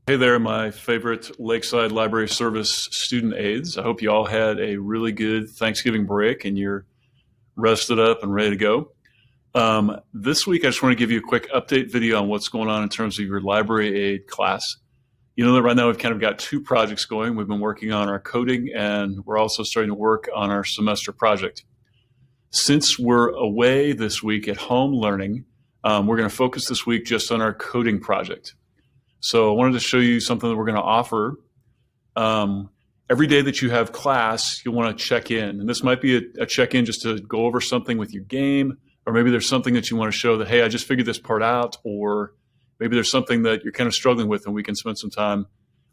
Hey there, my favorite Lakeside Library Service student aides. I hope you all had a really good Thanksgiving break and you're rested up and ready to go. This week, I just want to give you a quick update video on what's going on in terms of your library aid class. You know that right now we've kind of got two projects going. We've been working on our coding and we're also starting to work on our semester project. Since we're away this week at home learning, we're going to focus this week just on our coding project. So I wanted to show you something that we're going to offer. Every day that you have class, you'll want to check in. And this might be a check-in just to go over something with your game, or maybe there's something that you want to show that, hey, I just figured this part out, or maybe there's something that you're kind of struggling with and we can spend some time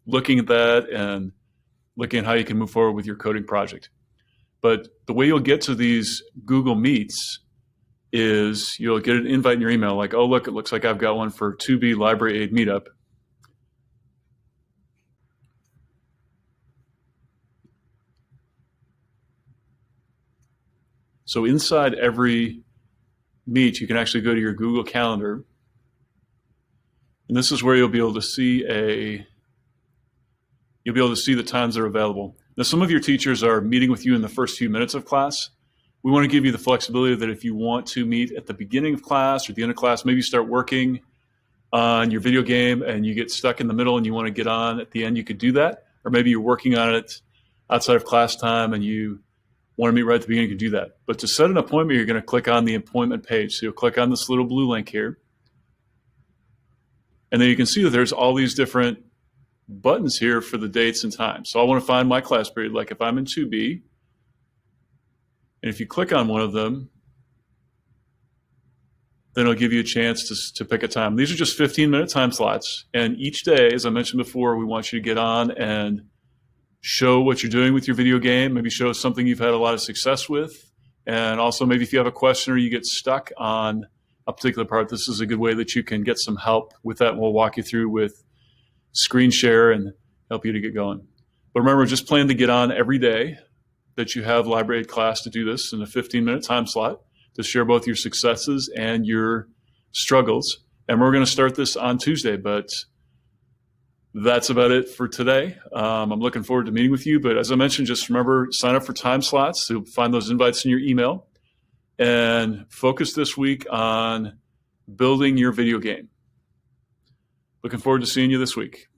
looking at that and looking at how you can move forward with your coding project. But the way you'll get to these Google Meets is you'll get an invite in your email like, oh, look, it looks like I've got one for 2B Library Aid Meetup. So inside every meet, you can actually go to your Google Calendar. And this is where you'll be able to see the times that are available. Now, some of your teachers are meeting with you in the first few minutes of class. We want to give you the flexibility that if you want to meet at the beginning of class or the end of class, maybe you start working on your video game and you get stuck in the middle and you want to get on at the end, you could do that. Or maybe you're working on it outside of class time and you want to meet right at the beginning, you can do that. But to set an appointment, you're going to click on the appointment page. So you'll click on this little blue link here. And then you can see that there's all these different buttons here for the dates and times. So I want to find my class period, like if I'm in 2B, and if you click on one of them, then it'll give you a chance to pick a time. These are just 15-minute time slots. And each day, as I mentioned before, we want you to get on and show what you're doing with your video game, maybe show something you've had a lot of success with, and also maybe if you have a question or you get stuck on a particular part, this is a good way that you can get some help with that, and we'll walk you through with screen share and help you to get going. But remember, just plan to get on every day that you have library aid class to do this in a 15-minute time slot to share both your successes and your struggles. And we're going to start this on Tuesday, but that's about it for today. I'm looking forward to meeting with you. But as I mentioned, just remember, sign up for time slots. You'll find those invites in your email. And focus this week on building your video game. Looking forward to seeing you this week.